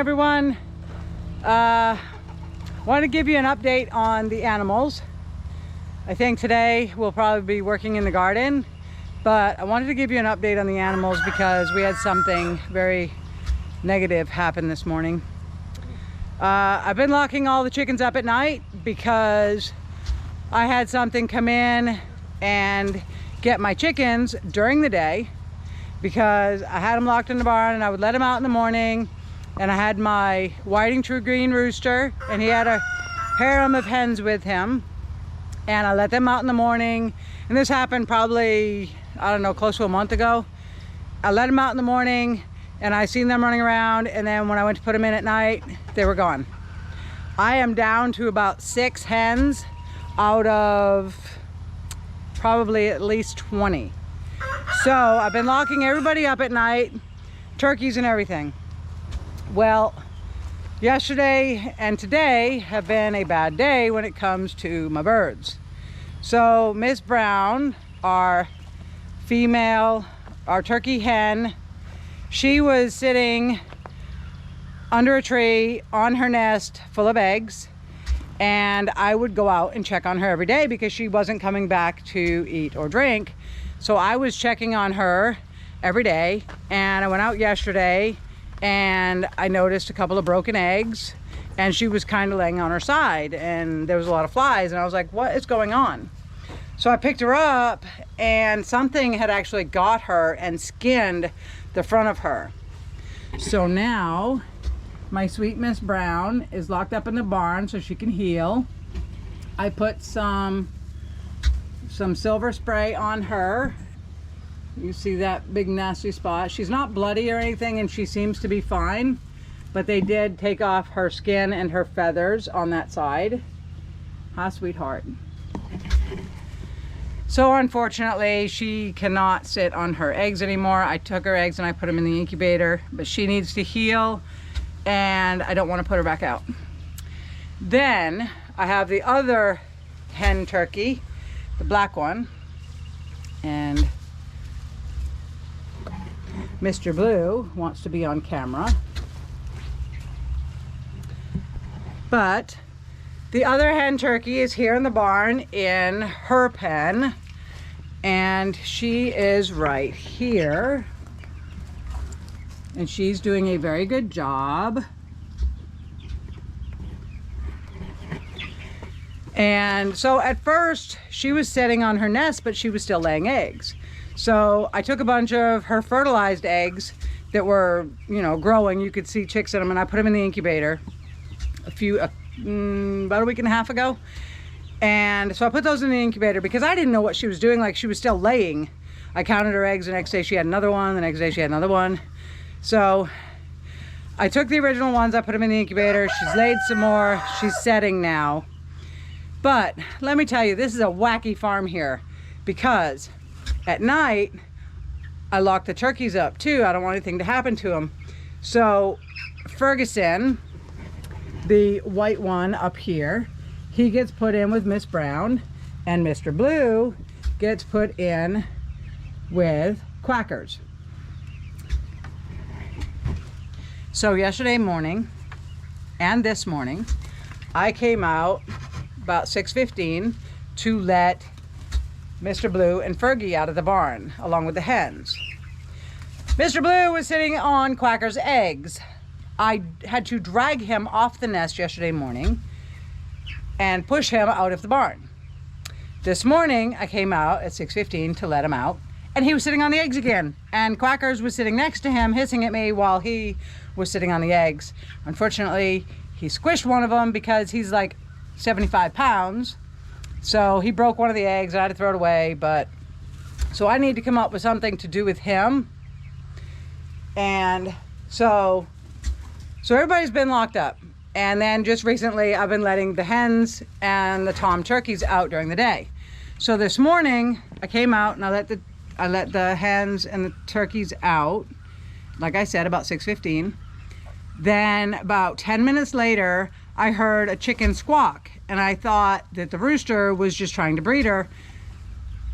everyone. Want to give you an update on the animals. I think today we'll probably be working in the garden, but I wanted to give you an update on the animals because we had something very negative happen this morning. I've been locking all the chickens up at night because I had something come in and get my chickens during the day, because I had them locked in the barn and I would let them out in the morning, and I had my whiting true green rooster and he had a harem of hens with him, and I let them out in the morning. And this happened probably, I don't know, close to a month ago. I let them out in the morning and I seen them running around, and then when I went to put them in at night, they were gone. I am down to about 6 hens out of probably at least 20. So I've been locking everybody up at night, turkeys and everything. Well, yesterday and today have been a bad day when it comes to my birds. So Miss Brown, our female, our turkey hen, she was sitting under a tree on her nest full of eggs, and I would go out and check on her every day because she wasn't coming back to eat or drink. So I was checking on her every day, and I went out yesterday and I noticed a couple of broken eggs, and she was kind of laying on her side and there was a lot of flies, and I was like, what is going on? So I picked her up and something had actually got her and skinned the front of her. So now my sweet Miss Brown is locked up in the barn so she can heal. I put some silver spray on her. You see that big nasty spot. She's not bloody or anything and she seems to be fine, but they did take off her skin and her feathers on that side. Hi, sweetheart. So unfortunately she cannot sit on her eggs anymore. I took her eggs and I put them in the incubator, but she needs to heal and I don't want to put her back out. Then I have the other hen turkey, the black one, and Mr. Blue wants to be on camera. But the other hen turkey is here in the barn in her pen, and she is right here. And she's doing a very good job. And so at first she was sitting on her nest, but she was still laying eggs. So I took a bunch of her fertilized eggs that were, growing. You could see chicks in them, and I put them in the incubator about a week and a half ago. And so I put those in the incubator because I didn't know what she was doing. Like, she was still laying. I counted her eggs. The next day she had another one. The next day she had another one. So I took the original ones, I put them in the incubator. She's laid some more. She's setting now. But let me tell you, this is a wacky farm here, because at night I lock the turkeys up too. I don't want anything to happen to them. So Ferguson, the white one up here, he gets put in with Miss Brown, and Mr. Blue gets put in with Quackers. So yesterday morning and this morning I came out about 6:15 to let Mr. Blue and Fergie out of the barn along with the hens. Mr. Blue was sitting on Quacker's eggs. I had to drag him off the nest yesterday morning and push him out of the barn. This morning I came out at 6:15 to let him out, and he was sitting on the eggs again, and Quackers was sitting next to him hissing at me while he was sitting on the eggs. Unfortunately, he squished one of them because he's like 75 pounds. So he broke one of the eggs. I had to throw it away, but so I need to come up with something to do with him. And so everybody's been locked up. And then just recently I've been letting the hens and the tom turkeys out during the day. So this morning I came out and I let the hens and the turkeys out, like I said, about 6:15. Then about 10 minutes later I heard a chicken squawk, and I thought that the rooster was just trying to breed her.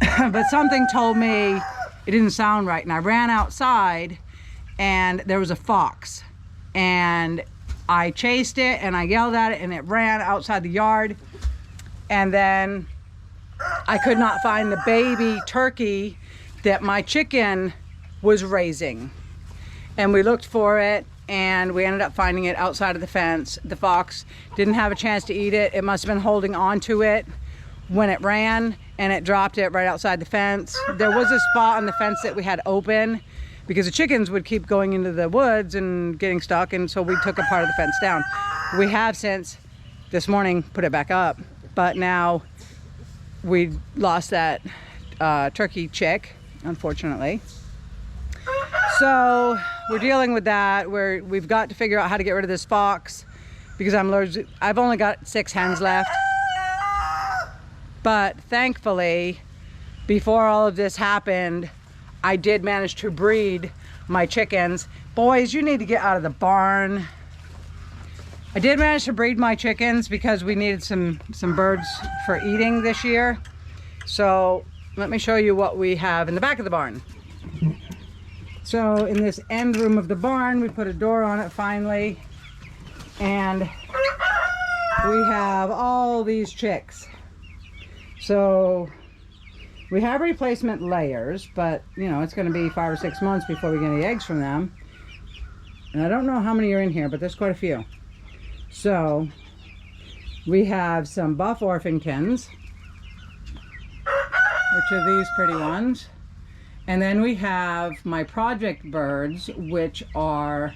But something told me it didn't sound right, and I ran outside and there was a fox, and I chased it and I yelled at it and it ran outside the yard. And then I could not find the baby turkey that my chicken was raising. And we looked for it and we ended up finding it outside of the fence. The fox didn't have a chance to eat it. It must have been holding on to it when it ran, and it dropped it right outside the fence. There was a spot on the fence that we had open because the chickens would keep going into the woods and getting stuck, and so we took a part of the fence down. We have since this morning put it back up, but now we lost that turkey chick, unfortunately. So we're dealing with that. We've got to figure out how to get rid of this fox because I've only got 6 hens left. But thankfully, before all of this happened, I did manage to breed my chickens. Boys, you need to get out of the barn. I did manage to breed my chickens because we needed some birds for eating this year. So let me show you what we have in the back of the barn. So in this end room of the barn, we put a door on it finally. And we have all these chicks. So we have replacement layers, but you know, it's going to be 5 or 6 months before we get any eggs from them. And I don't know how many are in here, but there's quite a few. So we have some buff orphankins, which are these pretty ones. And then we have my project birds, which are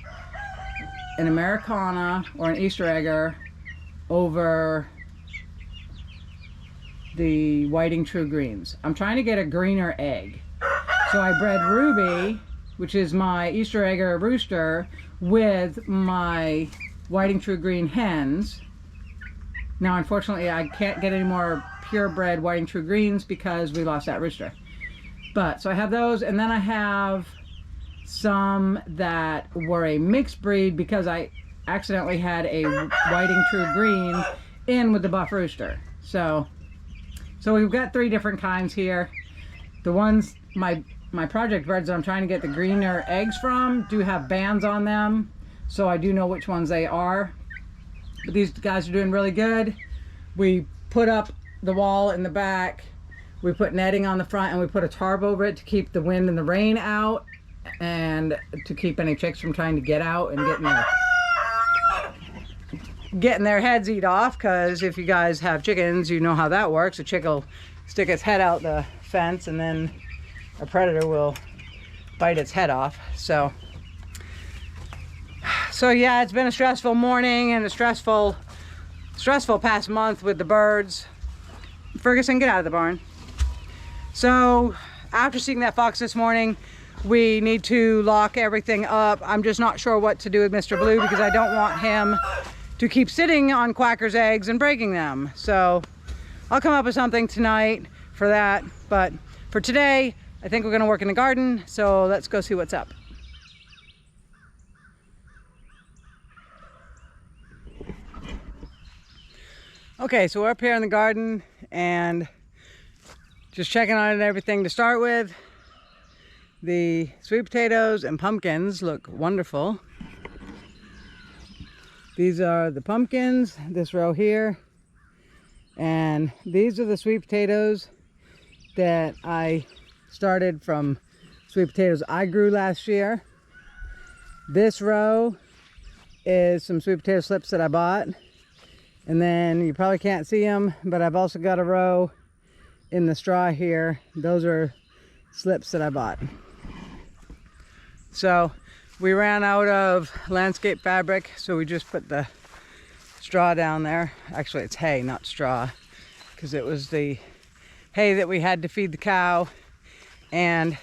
an Americana or an Easter egger over the whiting true greens. I'm trying to get a greener egg. So I bred Ruby, which is my Easter egger rooster, with my whiting true green hens. Now unfortunately I can't get any more purebred whiting true greens because we lost that rooster. But so I have those, and then I have some that were a mixed breed because I accidentally had a whiting true green in with the buff rooster. So we've got 3 different kinds here. The ones, my project birds that I'm trying to get the greener eggs from do have bands on them, so I do know which ones they are. But these guys are doing really good. We put up the wall in the back, we put netting on the front, and we put a tarp over it to keep the wind and the rain out and to keep any chicks from trying to get out and getting their heads eat off, because if you guys have chickens, you know how that works. A chick will stick its head out the fence and then a predator will bite its head off. So yeah, it's been a stressful morning and a stressful past month with the birds. Ferguson, get out of the barn. So after seeing that fox this morning, we need to lock everything up. I'm just not sure what to do with Mr. Blue because I don't want him to keep sitting on Quacker's eggs and breaking them. So I'll come up with something tonight for that. But for today, I think we're gonna work in the garden. So let's go see what's up. Okay, so we're up here in the garden and just checking on it, everything to start with. The sweet potatoes and pumpkins look wonderful. These are the pumpkins, this row here. And these are the sweet potatoes that I started from sweet potatoes I grew last year. This row is some sweet potato slips that I bought. And then you probably can't see them, but I've also got a row in the straw here. Those are slips that I bought. So we ran out of landscape fabric, so we just put the straw down there. Actually, it's hay, not straw, because it was the hay that we had to feed the cow. And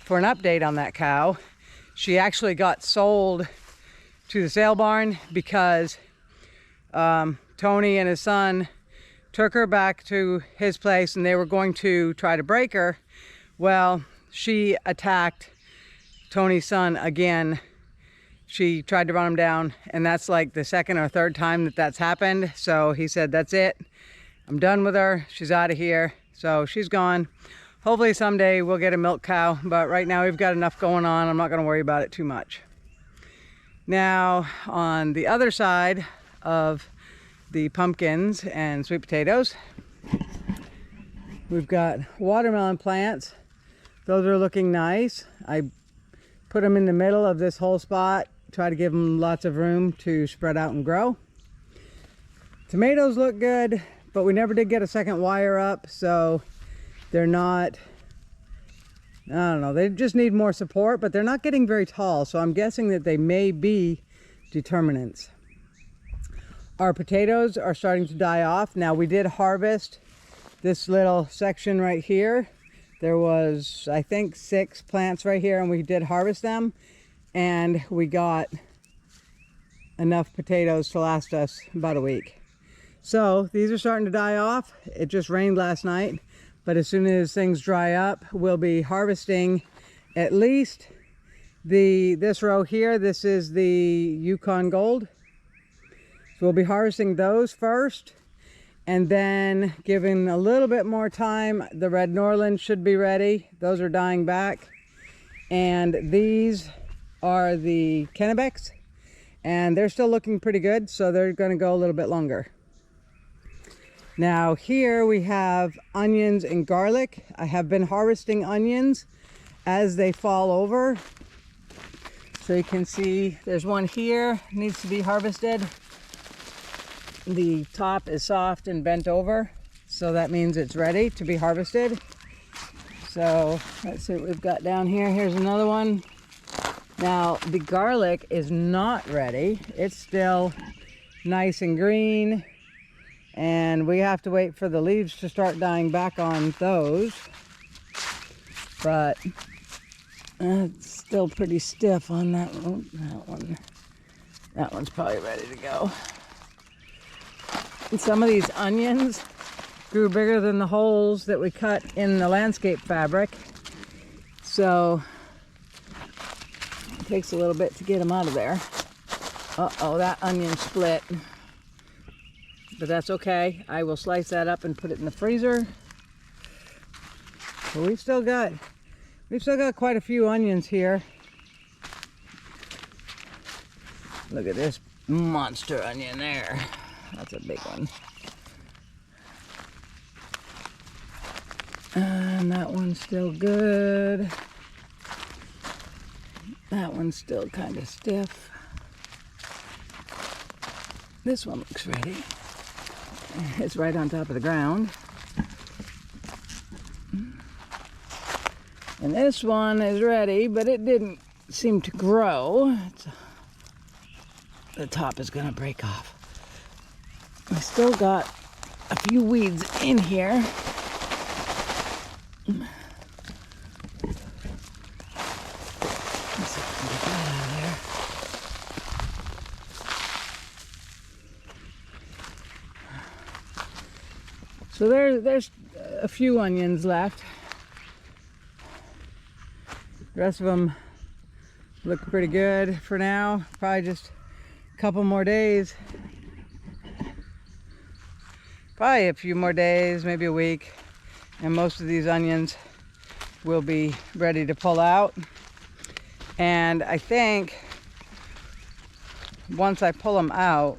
for an update on that cow, she actually got sold to the sale barn because Tony and his son took her back to his place and they were going to try to break her. Well, she attacked Tony's son again. She tried to run him down, and that's like the 2nd or 3rd time that that's happened. So he said, that's it, I'm done with her, she's out of here. So she's gone. Hopefully someday we'll get a milk cow, but right now we've got enough going on. I'm not going to worry about it too much. Now on the other side of the pumpkins and sweet potatoes, we've got watermelon plants. Those are looking nice. I put them in the middle of this whole spot, try to give them lots of room to spread out and grow. Tomatoes look good, but we never did get a second wire up, so they're not, I don't know, they just need more support, but they're not getting very tall, so I'm guessing that they may be determinants. Our potatoes are starting to die off. Now we did harvest this little section right here. There was, I think, 6 plants right here, and we did harvest them, and we got enough potatoes to last us about a week. So these are starting to die off. It just rained last night, but as soon as things dry up, we'll be harvesting at least this row here. This is the Yukon Gold. So we'll be harvesting those first, and then giving a little bit more time. The Red Norland should be ready. Those are dying back. And these are the Kennebecs, and they're still looking pretty good, so they're going to go a little bit longer. Now here we have onions and garlic. I have been harvesting onions as they fall over. So you can see there's one here, needs to be harvested. The top is soft and bent over, so that means it's ready to be harvested. So let's see what we've got down here. Here's another one. Now the garlic is not ready. It's still nice and green, and we have to wait for the leaves to start dying back on those. But it's still pretty stiff on that one. That one's probably ready to go. And some of these onions grew bigger than the holes that we cut in the landscape fabric. So it takes a little bit to get them out of there. Uh-oh, that onion split. But that's okay. I will slice that up and put it in the freezer. But we've still got quite a few onions here. Look at this monster onion there. That's a big one. And that one's still good. That one's still kind of stiff. This one looks ready. It's right on top of the ground. And this one is ready, but it didn't seem to grow. The top is gonna break off. I still got a few weeds in here. Let's see if I can get that out of there. So there's a few onions left. The rest of them look pretty good for now. Probably just a couple more days. Probably a few more days, maybe a week, and most of these onions will be ready to pull out. And I think once I pull them out,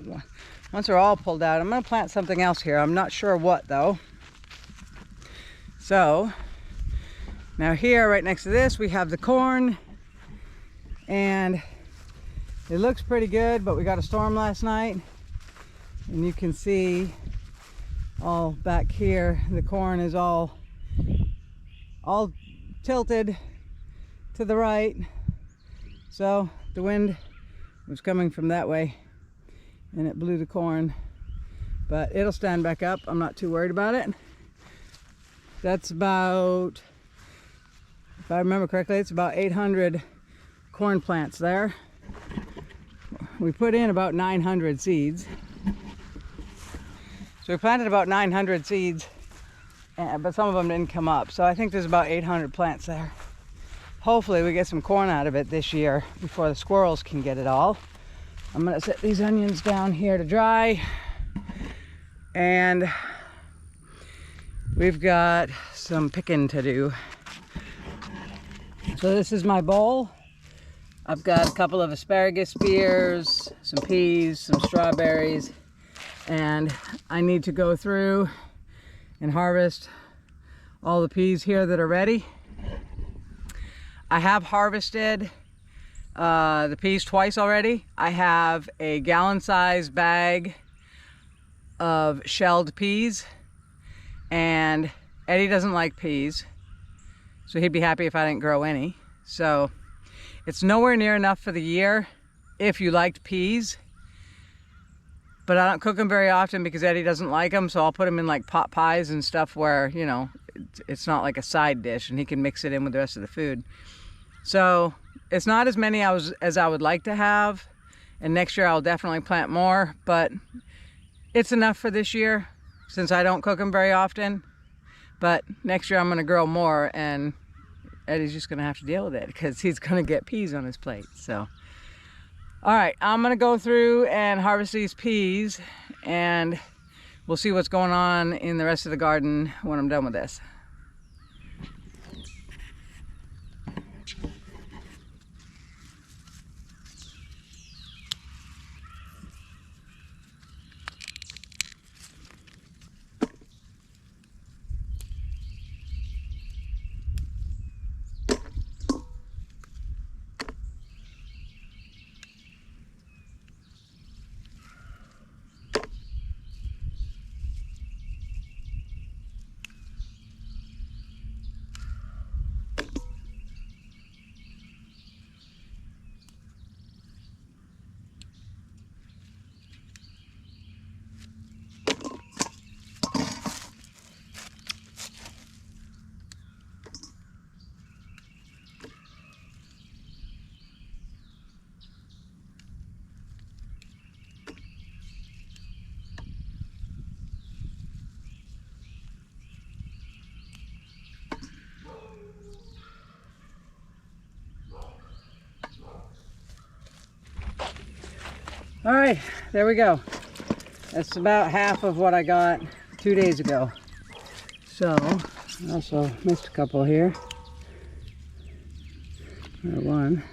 once they're all pulled out, I'm going to plant something else here. I'm not sure what though. So now here, right next to this, we have the corn, and it looks pretty good, but we got a storm last night, and you can see all back here, the corn is all tilted to the right. So the wind was coming from that way and it blew the corn, but it'll stand back up. I'm not too worried about it. That's about, if I remember correctly, it's about 800 corn plants there. We put in about 900 seeds. So we planted about 900 seeds, but some of them didn't come up. So I think there's about 800 plants there. Hopefully we get some corn out of it this year before the squirrels can get it all. I'm gonna set these onions down here to dry. And we've got some picking to do. So this is my bowl. I've got a couple of asparagus spears, some peas, some strawberries, and I need to go through and harvest all the peas here that are ready. I have harvested the peas twice already. I have a gallon-sized bag of shelled peas, and Eddie doesn't like peas, so he'd be happy if I didn't grow any. So it's nowhere near enough for the year if you liked peas, but I don't cook them very often because Eddie doesn't like them, so I'll put them in like pot pies and stuff where, you know, it's not like a side dish and he can mix it in with the rest of the food. So it's not as many as I would like to have, and next year I'll definitely plant more, but it's enough for this year since I don't cook them very often. But next year I'm gonna grow more, and Eddie's just gonna have to deal with it because he's gonna get peas on his plate. So, all right, I'm gonna go through and harvest these peas, and we'll see what's going on in the rest of the garden when I'm done with this. All right, there we go. That's about half of what I got 2 days ago. So, I also missed a couple here. Or one.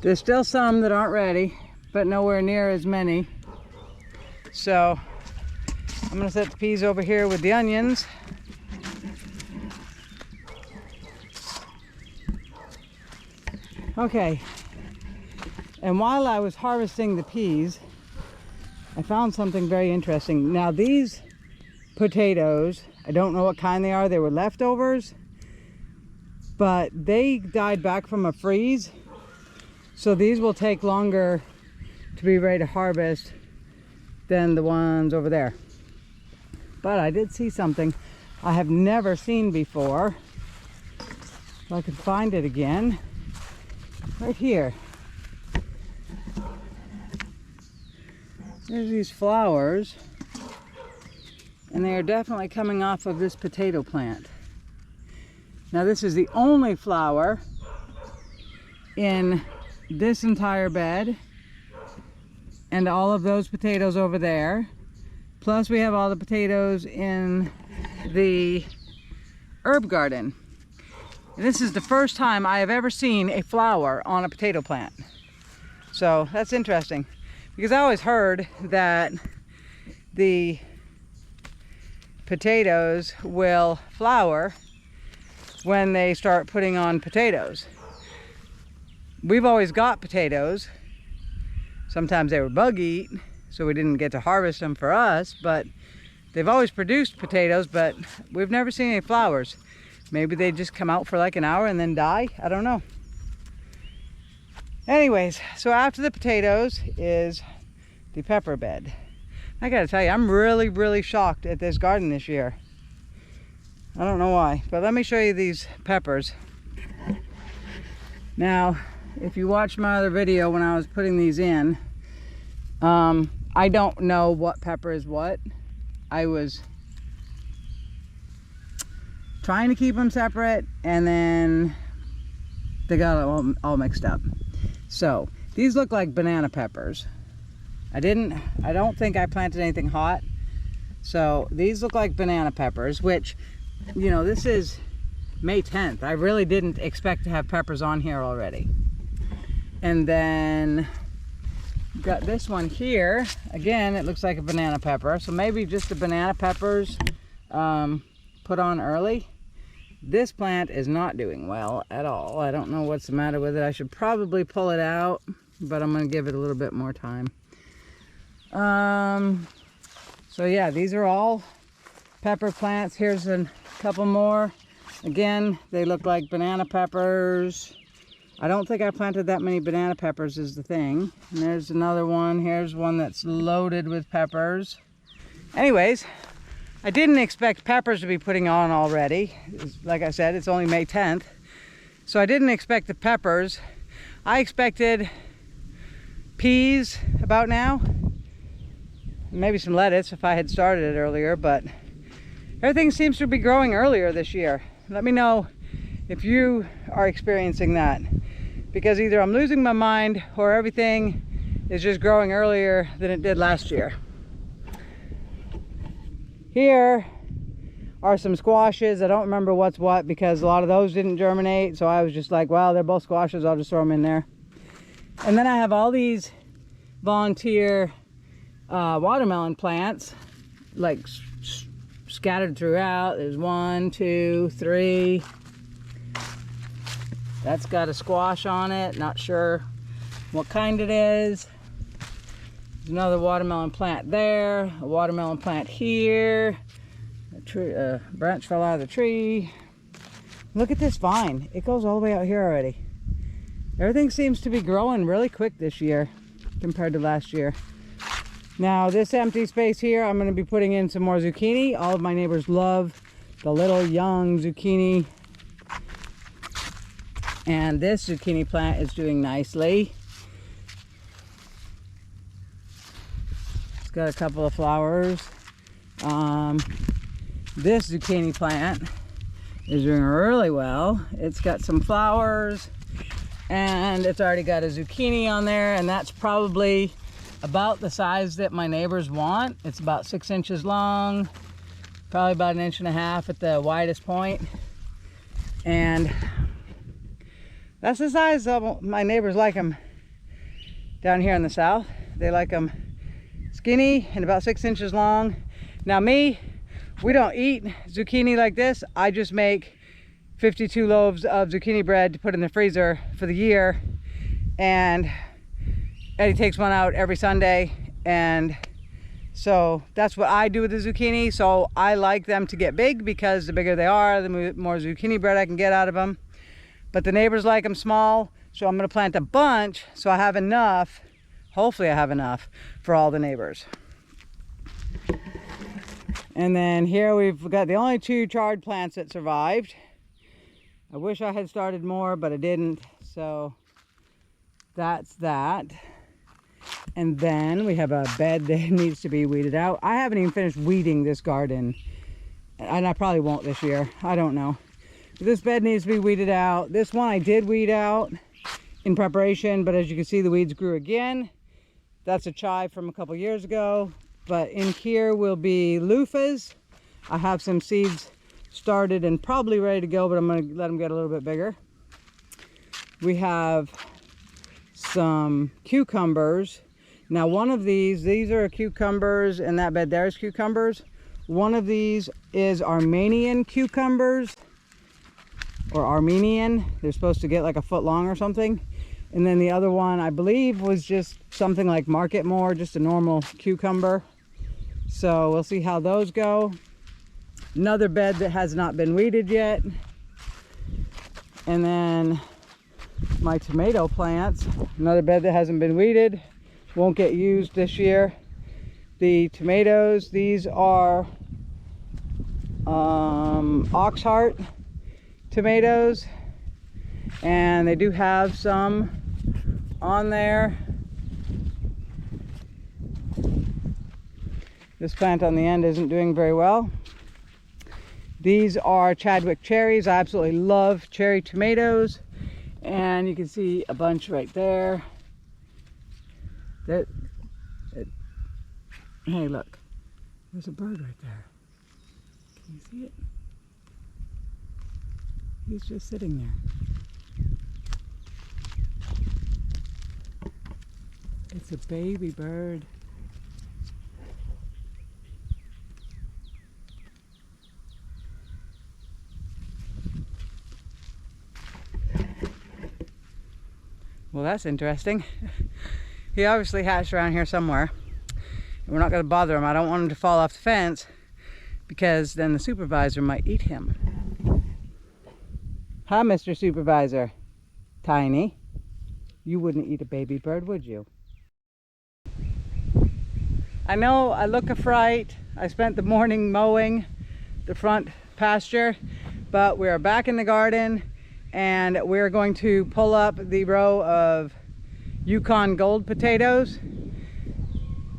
There's still some that aren't ready, but nowhere near as many. So, I'm gonna set the peas over here with the onions. Okay. And while I was harvesting the peas, I found something very interesting. Now these potatoes, I don't know what kind they are. They were leftovers, but they died back from a freeze. So these will take longer to be ready to harvest than the ones over there. But I did see something I have never seen before. If I can find it again, right here. There's these flowers, and they are definitely coming off of this potato plant. Now this is the only flower in this entire bed, and all of those potatoes over there. Plus we have all the potatoes in the herb garden. And this is the first time I have ever seen a flower on a potato plant. So that's interesting. Because I always heard that the potatoes will flower when they start putting on potatoes. We've always got potatoes. Sometimes they were bug eat, so we didn't get to harvest them for us, but they've always produced potatoes, but we've never seen any flowers. Maybe they just come out for like an hour and then die. I don't know. Anyways, so after the potatoes is the pepper bed. I gotta tell you, I'm really shocked at this garden this year. I don't know why, but let me show you these peppers. Now, if you watched my other video when I was putting these in, I don't know what pepper is what. I was trying to keep them separate, and then they got all mixed up. So these look like banana peppers. I don't think I planted anything hot. So these look like banana peppers, which, you know, this is May 10th. I really didn't expect to have peppers on here already. And then got this one here. Again, it looks like a banana pepper. So maybe just the banana peppers put on early. This plant is not doing well at all. I don't know what's the matter with it. I should probably pull it out, but I'm going to give it a little bit more time. So yeah, these are all pepper plants. Here's a couple more. Again, they look like banana peppers. I don't think I planted that many banana peppers is the thing. And there's another one. Here's one that's loaded with peppers. Anyways, I didn't expect peppers to be putting on already. Like I said, it's only May 10th. So I didn't expect the peppers. I expected peas about now. Maybe some lettuce if I had started it earlier, but everything seems to be growing earlier this year. Let me know if you are experiencing that, because either I'm losing my mind or everything is just growing earlier than it did last year. Here are some squashes. I don't remember what's what because a lot of those didn't germinate, so I was just like, well, they're both squashes, I'll just throw them in there. And then I have all these volunteer watermelon plants like scattered throughout. There's 1, 2, 3. That's got a squash on it, not sure what kind it is. There's another watermelon plant there, a watermelon plant here. A branch fell out of the tree. Look at this vine. It goes all the way out here already. Everything seems to be growing really quick this year compared to last year. Now this empty space here, I'm going to be putting in some more zucchini. All of my neighbors love the little young zucchini. And this zucchini plant is doing nicely. It's got a couple of flowers. This zucchini plant is doing really well. It's got some flowers and it's already got a zucchini on there, and that's probably about the size that my neighbors want. It's about 6 inches long, probably about 1.5 inches at the widest point. And that's the size of my neighbors like them down here in the south. They like them skinny and about 6 inches long. Now me, we don't eat zucchini like this. I just make 52 loaves of zucchini bread to put in the freezer for the year. And Eddie takes one out every Sunday. And so that's what I do with the zucchini. So I like them to get big because the bigger they are, the more zucchini bread I can get out of them. But the neighbors like them small. So I'm going to plant a bunch so I have enough. Hopefully I have enough for all the neighbors. And then here we've got the only 2 chard plants that survived. I wish I had started more, but I didn't. So that's that. And then we have a bed that needs to be weeded out. I haven't even finished weeding this garden. And I probably won't this year. I don't know. But this bed needs to be weeded out. This one I did weed out in preparation, but as you can see, the weeds grew again. That's a chive from a couple years ago. But in here will be loofahs. I have some seeds started and probably ready to go, but I'm going to let them get a little bit bigger. We have some cucumbers. Now one of these are cucumbers, and that bed there is cucumbers. One of these is Armenian cucumbers, or Armenian. They're supposed to get like a foot long or something. And then the other one, I believe, was just something like Market More, just a normal cucumber. So we'll see how those go. Another bed that has not been weeded yet. And then my tomato plants, another bed that hasn't been weeded, won't get used this year. The tomatoes, these are Oxheart tomatoes, and they do have some on there. This plant on the end isn't doing very well. These are Chadwick cherries. I absolutely love cherry tomatoes. And you can see a bunch right there. Hey, look. There's a bird right there. Can you see it? He's just sitting there. It's a baby bird. Well, that's interesting. He obviously hatched around here somewhere. We're not going to bother him. I don't want him to fall off the fence because then the supervisor might eat him. Hi, Mr. Supervisor. Tiny. You wouldn't eat a baby bird, would you? I know I look a fright. I spent the morning mowing the front pasture, but we're back in the garden and we're going to pull up the row of Yukon Gold potatoes.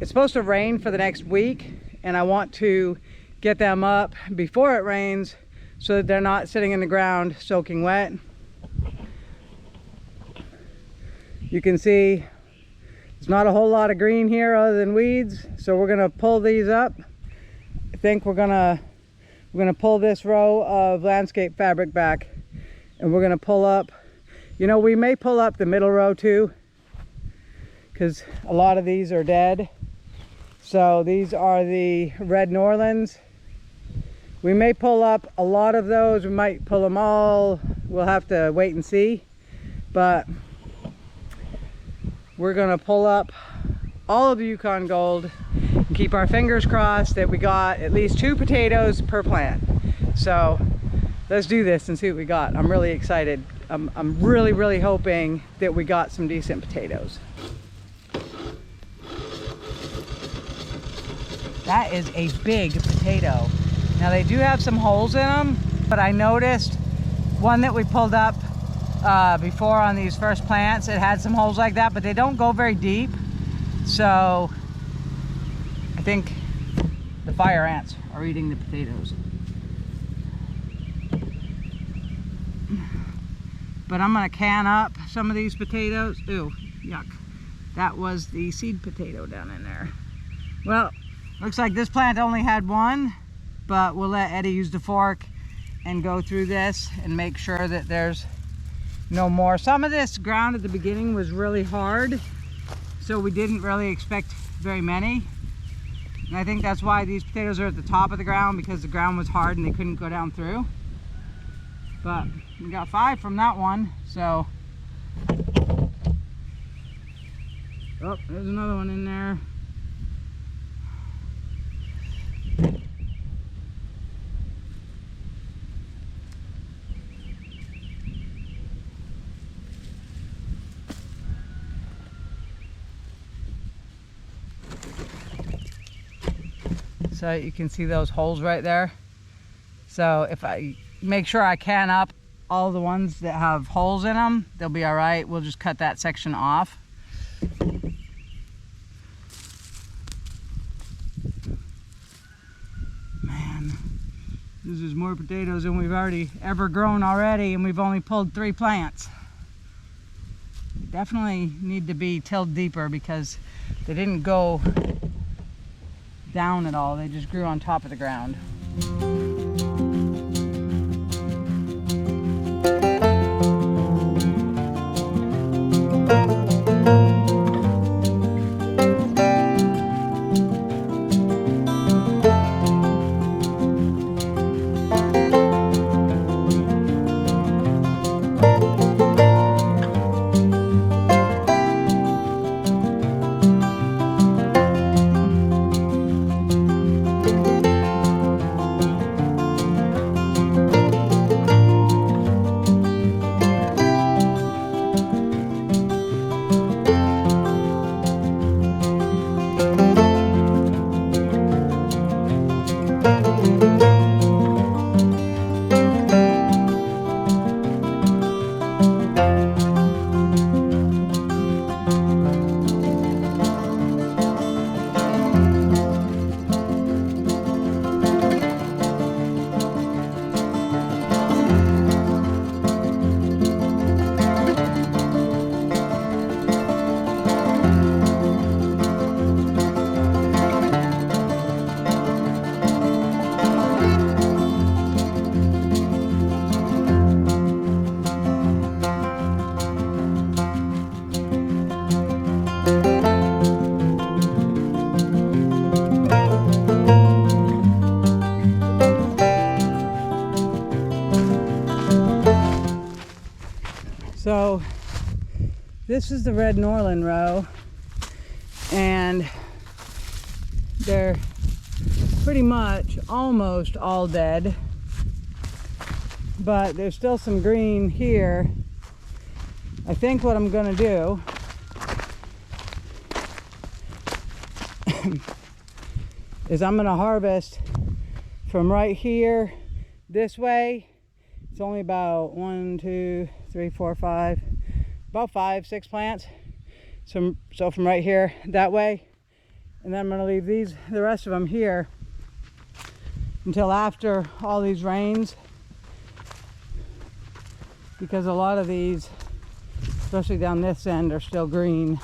It's supposed to rain for the next week and I want to get them up before it rains so that they're not sitting in the ground soaking wet. You can see there's not a whole lot of green here other than weeds, so we're gonna pull these up. I think we're gonna pull this row of landscape fabric back and we're gonna pull up, you know, we may pull up the middle row too because a lot of these are dead. So these are the red Norlands. We may pull up a lot of those, we might pull them all, we'll have to wait and see, but we're gonna pull up all of the Yukon Gold and keep our fingers crossed that we got at least 2 potatoes per plant. So let's do this and see what we got. I'm really excited. I'm really hoping that we got some decent potatoes. That is a big potato. Now they do have some holes in them, but I noticed one that we pulled up before on these first plants, it had some holes like that, but they don't go very deep. So I think the fire ants are eating the potatoes. But I'm gonna can up some of these potatoes. Ew, yuck. That was the seed potato down in there. Well, looks like this plant only had one, but we'll let Eddie use the fork and go through this and make sure that there's no more. Some of this ground at the beginning was really hard, so we didn't really expect very many. And I think that's why these potatoes are at the top of the ground, because the ground was hard and they couldn't go down through. But we got 5 from that one, so. Oh, there's another one in there. So you can see those holes right there. So if I make sure I can up all the ones that have holes in them, they'll be all right. We'll just cut that section off. Man, this is more potatoes than we've already ever grown already, and we've only pulled 3 plants. They definitely need to be tilled deeper because they didn't go down at all, they just grew on top of the ground. So this is the red Norland row, and they're pretty much almost all dead, but there's still some green here. I think what I'm gonna do is I'm gonna harvest from right here this way. It's only about 1, 2, 3, 4, 5, about 5, 6 plants. So from right here that way, and then I'm gonna leave the rest of them here until after all these rains, because a lot of these, especially down this end, are still green.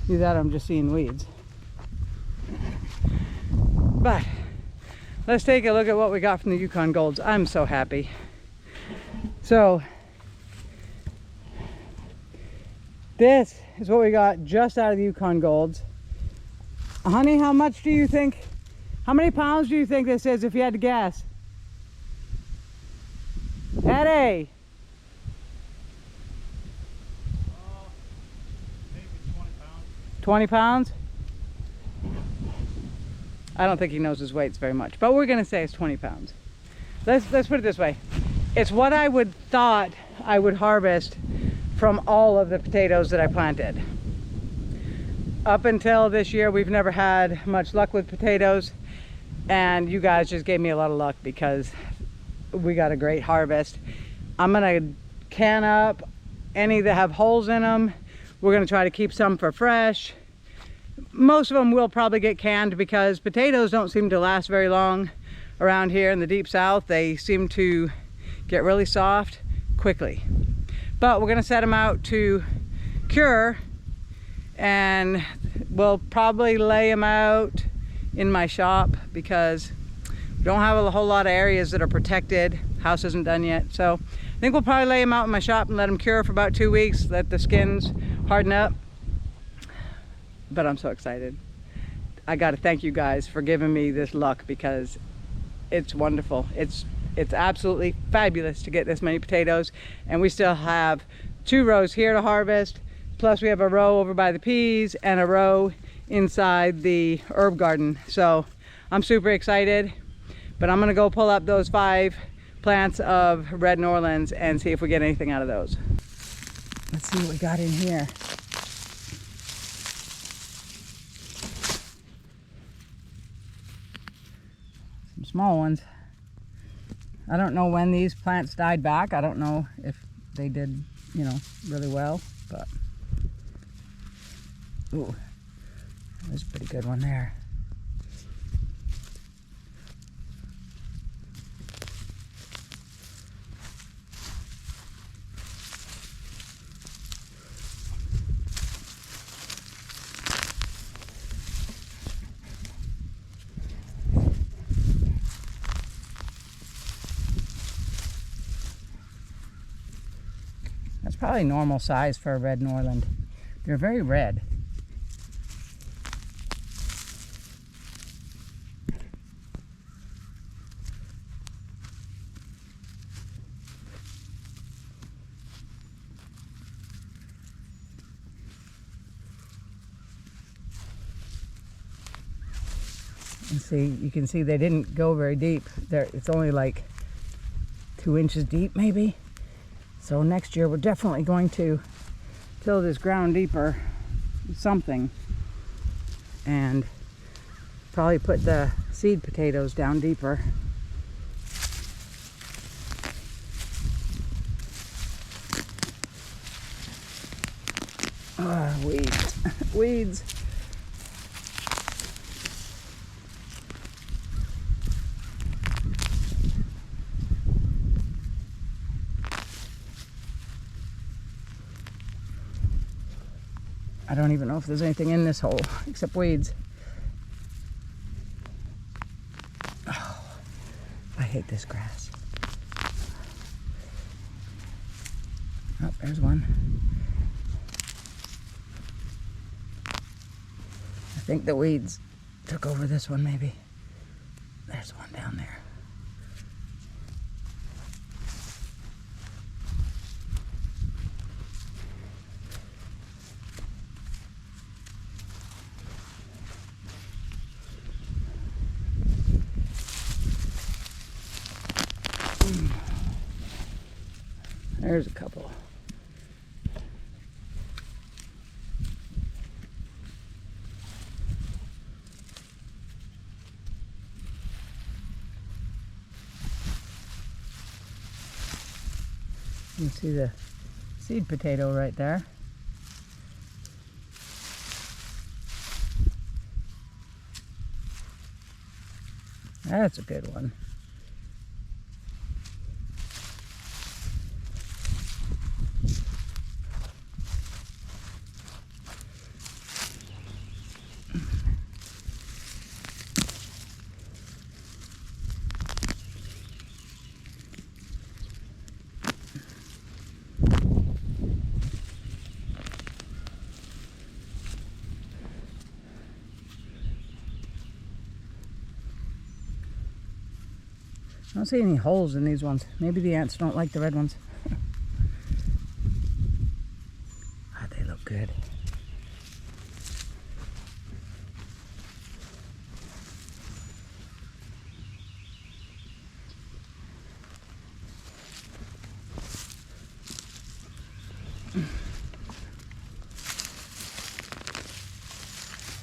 Either that or I'm just seeing weeds. But let's take a look at what we got from the Yukon Golds. I'm so happy. So this is what we got just out of the Yukon Golds. Honey, how much do you think, how many pounds do you think this is if you had to guess? Eddie! Maybe 20 pounds. 20 pounds? I don't think he knows his weights very much, but we're gonna say it's 20 pounds. Let's put it this way. It's what I would thought I would harvest from all of the potatoes that I planted. Up until this year, we've never had much luck with potatoes, and you guys just gave me a lot of luck because we got a great harvest. I'm gonna can up any that have holes in them. We're gonna try to keep some for fresh. Most of them will probably get canned because potatoes don't seem to last very long around here in the deep south. They seem to get really soft quickly. But we're gonna set them out to cure, and we'll probably lay them out in my shop because we don't have a whole lot of areas that are protected. House isn't done yet. So I think we'll probably lay them out in my shop and let them cure for about 2 weeks, let the skins harden up. But I'm so excited. I gotta thank you guys for giving me this luck because it's wonderful. It's absolutely fabulous to get this many potatoes, and we still have 2 rows here to harvest, plus we have a row over by the peas and a row inside the herb garden. So I'm super excited, but I'm gonna go pull up those 5 plants of red Norlands and see if we get anything out of those. Let's see what we got in here. Some small ones. I don't know when these plants died back. I don't know if they did, you know, really well, but ooh, there's a pretty good one there. That's probably normal size for a red Norland. They're very red. And see, you can see they didn't go very deep. It's only like 2 inches deep maybe. So next year we're definitely going to till this ground deeper, something, and probably put the seed potatoes down deeper. Weeds, weeds. I don't even know if there's anything in this hole except weeds. Oh, I hate this grass. Oh, there's one. I think the weeds took over this one maybe. There's one down there. There's a couple. You can see the seed potato right there. That's a good one. I don't see any holes in these ones. Maybe the ants don't like the red ones. Ah, they look good.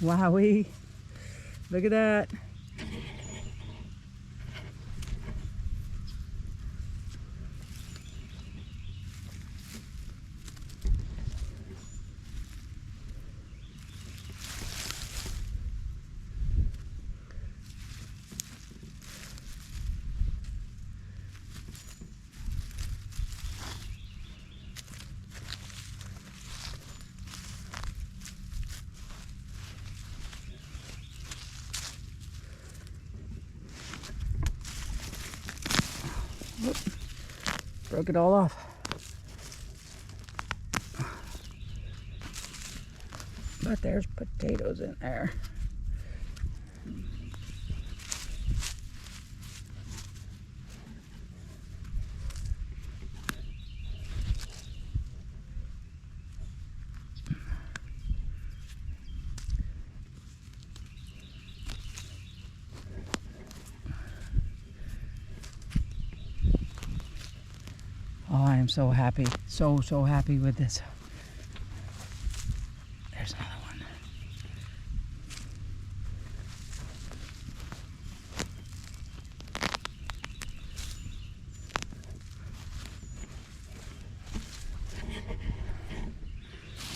Wowee. Look at that. Whoop. Broke it all off. But there's potatoes in there. Oh, I am so happy. So happy with this. There's another one.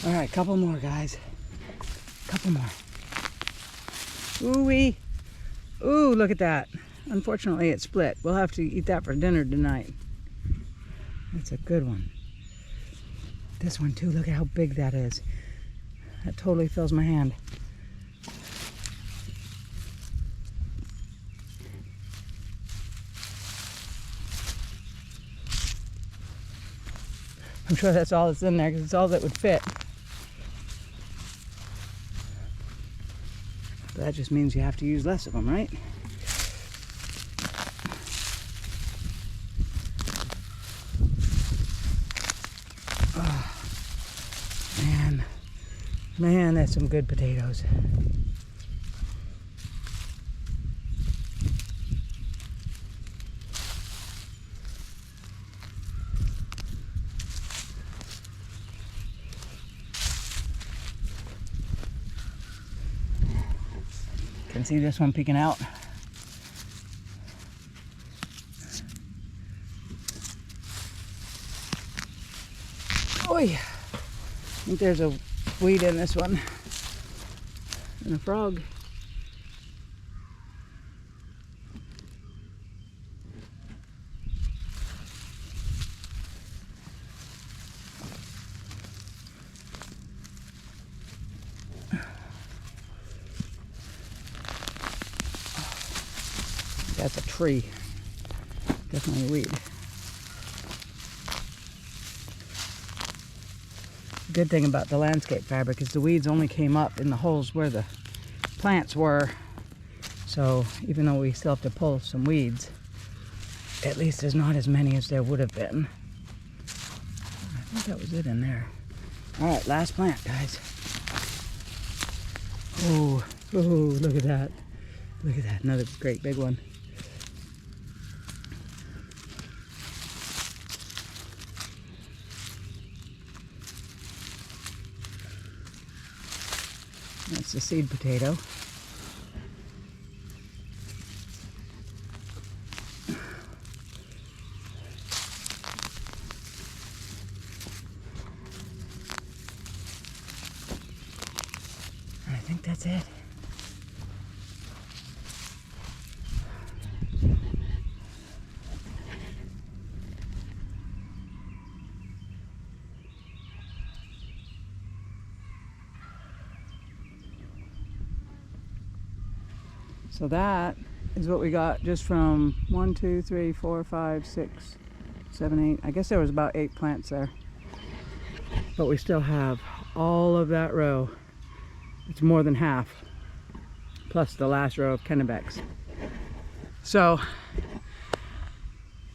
All right, couple more, guys. Couple more. Ooh-wee. Ooh, look at that. Unfortunately, it split. We'll have to eat that for dinner tonight. That's a good one. This one too, look at how big that is. That totally fills my hand. I'm sure that's all that's in there because it's all that would fit. But that just means you have to use less of them, right? Man, that's some good potatoes. Can see this one peeking out. Oi! I think there's a weed in this one. And a frog. That's a tree. Definitely a weed. The good thing about the landscape fabric is the weeds only came up in the holes where the plants were. So even though we still have to pull some weeds, at least there's not as many as there would have been. I think that was it in there. All right, last plant, guys. Oh, look at that. Look at that, another great big one. That's the seed potato. I think that's it. So that is what we got just from 1, 2, 3, 4, 5, 6, 7, 8. I guess there was about 8 plants there. But we still have all of that row. It's more than half. Plus the last row of Kennebecs. So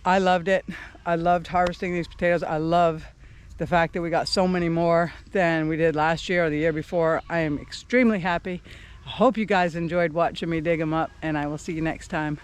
I loved it. I loved harvesting these potatoes. I love the fact that we got so many more than we did last year or the year before. I am extremely happy. I hope you guys enjoyed watching me dig them up, and I will see you next time.